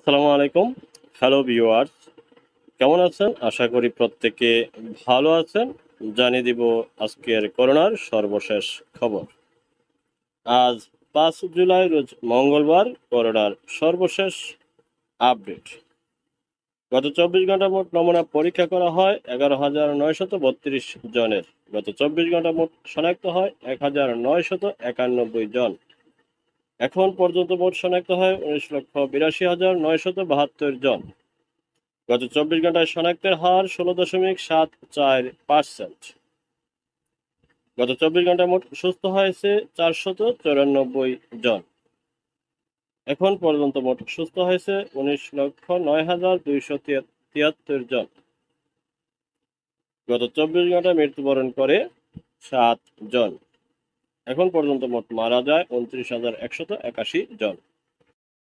আসসালামু আলাইকুম। Hello viewers, কেমন আছেন? আশা করি প্রত্যেকে ভালো আছেন। জানিয়ে দিব আজকের করোনার সর্বশেষ খবর। আজ ৫ জুলাই রোজ মঙ্গলবার করোনার সর্বশেষ আপডেট। গত ২৪ ঘন্টা মোট নমুনা পরীক্ষা করা হয় ১১,৯৩২ জনের। গত ২৪ ঘন্টা মোট শনাক্ত হয় ১,৯৯১ জন। এখন পর্যন্ত মোট শনাক্ত হয় ১৯,৮২,৯৭২ জন। গত ২৪ ঘন্টায় শনাক্তের হার ১৬.৭৪%। গত ২৪ ঘন্টায় মোট সুস্থ হয়েছে ৪৯৪ জন। এখন পর্যন্ত মোট সুস্থ হয়েছে ১৯,০৯,২৭৩ জন। গত ২৪ ঘন্টায় মৃত্যুবরণ করে ৭ জন। এখন পর্যন্ত মোট মারা যায় ২৯,১৮১ জন।